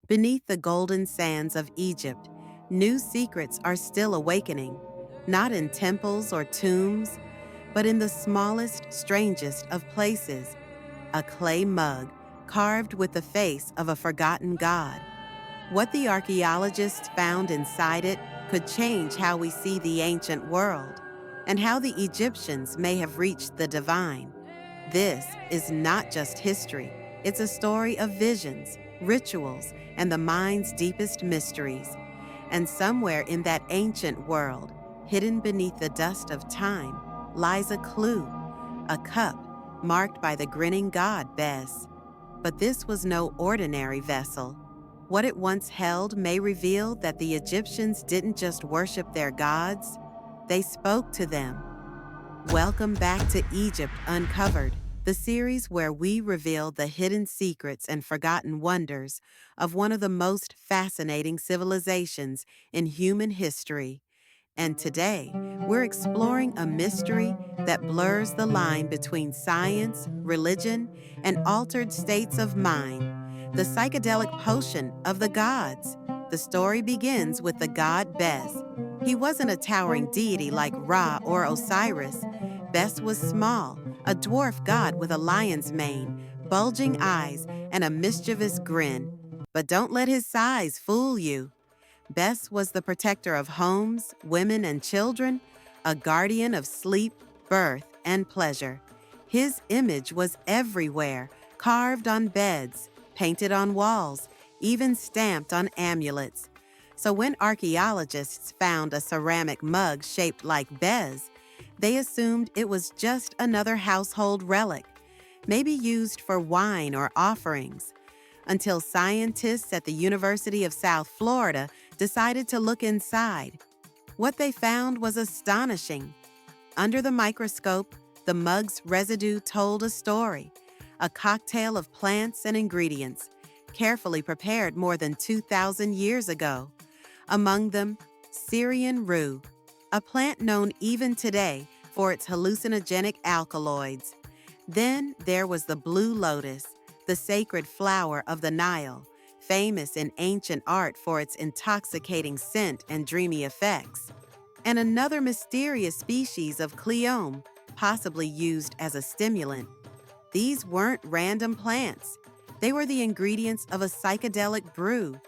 Beneath the golden sands of Egypt, new secrets are still awakening, not in temples or tombs, but in the smallest, strangest of places, a clay mug carved with the face of a forgotten god. What the archaeologists found inside it could change how we see the ancient world and how the Egyptians may have reached the divine. This is not just history, it's a story of visions, rituals, and the mind's deepest mysteries. And somewhere in that ancient world, hidden beneath the dust of time, lies a clue, a cup marked by the grinning god Bes. But this was no ordinary vessel. What it once held may reveal that the Egyptians didn't just worship their gods, they spoke to them. Welcome back to Egypt Uncovered, the series where we reveal the hidden secrets and forgotten wonders of one of the most fascinating civilizations in human history. And today, we're exploring a mystery that blurs the line between science, religion, and altered states of mind, the psychedelic potion of the gods. The story begins with the god Bes. He wasn't a towering deity like Ra or Osiris. Bes was small, a dwarf god with a lion's mane, bulging eyes, and a mischievous grin. But don't let his size fool you. Bes was the protector of homes, women, and children, a guardian of sleep, birth, and pleasure. His image was everywhere, carved on beds, painted on walls, even stamped on amulets. So when archaeologists found a ceramic mug shaped like Bes, they assumed it was just another household relic, maybe used for wine or offerings, until scientists at the University of South Florida decided to look inside. What they found was astonishing. Under the microscope, the mug's residue told a story, a cocktail of plants and ingredients, carefully prepared more than 2,000 years ago. Among them, Syrian rue, a plant known even today for its hallucinogenic alkaloids. Then there was the blue lotus, the sacred flower of the Nile, famous in ancient art for its intoxicating scent and dreamy effects. And another mysterious species of cleome, possibly used as a stimulant. These weren't random plants. They were the ingredients of a psychedelic brew,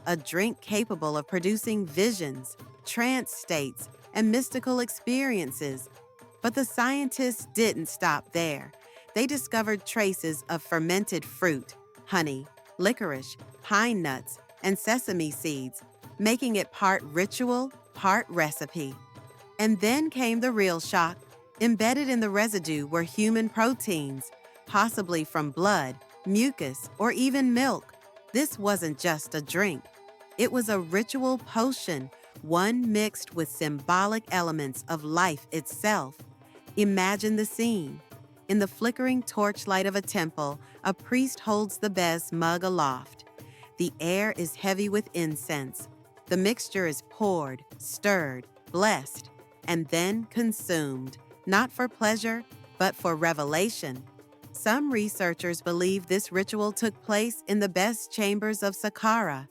a drink capable of producing visions, trance states, and mystical experiences. But the scientists didn't stop there. They discovered traces of fermented fruit, honey, licorice, pine nuts, and sesame seeds, making it part ritual, part recipe. And then came the real shock. Embedded in the residue were human proteins, possibly from blood, mucus, or even milk. This wasn't just a drink. It was a ritual potion, one mixed with symbolic elements of life itself. Imagine the scene. In the flickering torchlight of a temple, a priest holds the Bes mug aloft. The air is heavy with incense. The mixture is poured, stirred, blessed, and then consumed, not for pleasure, but for revelation. Some researchers believe this ritual took place in the Bes chambers of Saqqara,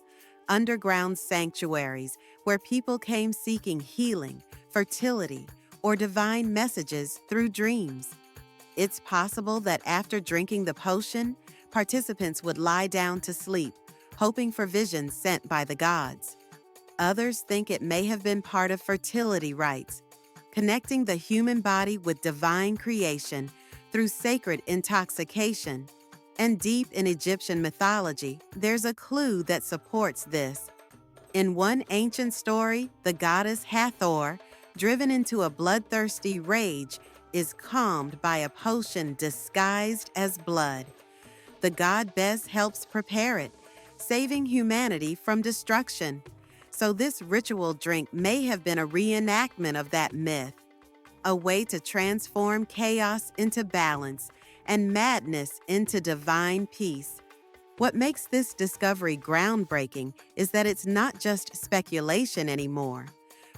underground sanctuaries where people came seeking healing, fertility, or divine messages through dreams. It's possible that after drinking the potion, participants would lie down to sleep, hoping for visions sent by the gods. Others think it may have been part of fertility rites, connecting the human body with divine creation through sacred intoxication. And deep in Egyptian mythology, there's a clue that supports this. In one ancient story, the goddess Hathor, driven into a bloodthirsty rage, is calmed by a potion disguised as blood. The god Bes helps prepare it, saving humanity from destruction. So this ritual drink may have been a reenactment of that myth, a way to transform chaos into balance and madness into divine peace. What makes this discovery groundbreaking is that it's not just speculation anymore.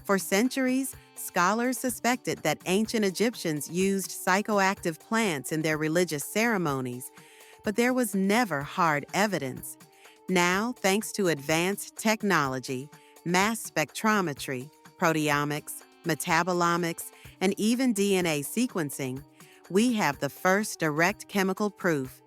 For centuries, scholars suspected that ancient Egyptians used psychoactive plants in their religious ceremonies, but there was never hard evidence. Now, thanks to advanced technology, mass spectrometry, proteomics, metabolomics, and even DNA sequencing, we have the first direct chemical proof.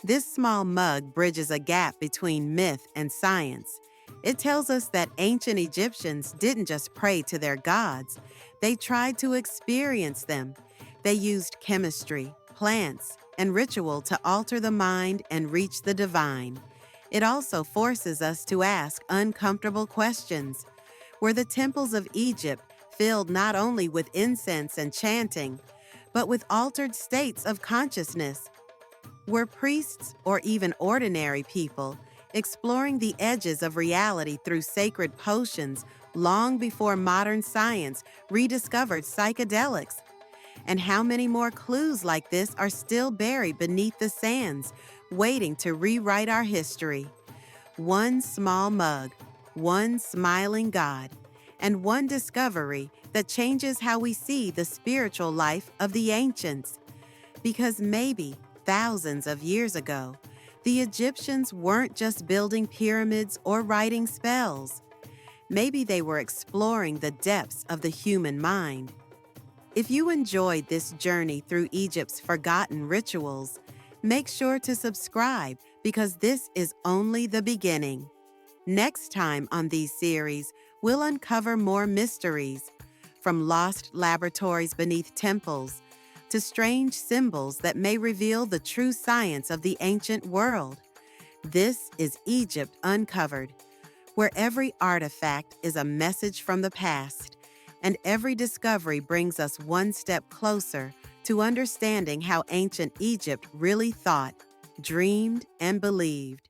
This small mug bridges a gap between myth and science. It tells us that ancient Egyptians didn't just pray to their gods, they tried to experience them. They used chemistry, plants, and ritual to alter the mind and reach the divine. It also forces us to ask uncomfortable questions. Were the temples of Egypt filled not only with incense and chanting, but with altered states of consciousness? Were priests or even ordinary people exploring the edges of reality through sacred potions long before modern science rediscovered psychedelics? And how many more clues like this are still buried beneath the sands, waiting to rewrite our history? One small mug, one smiling God, and one discovery that changes how we see the spiritual life of the ancients. Because maybe thousands of years ago, the Egyptians weren't just building pyramids or writing spells. Maybe they were exploring the depths of the human mind. If you enjoyed this journey through Egypt's forgotten rituals, make sure to subscribe because this is only the beginning. Next time on these series, we'll uncover more mysteries, from lost laboratories beneath temples to strange symbols that may reveal the true science of the ancient world. This is Egypt Uncovered, where every artifact is a message from the past, and every discovery brings us one step closer to understanding how ancient Egypt really thought, dreamed, and believed.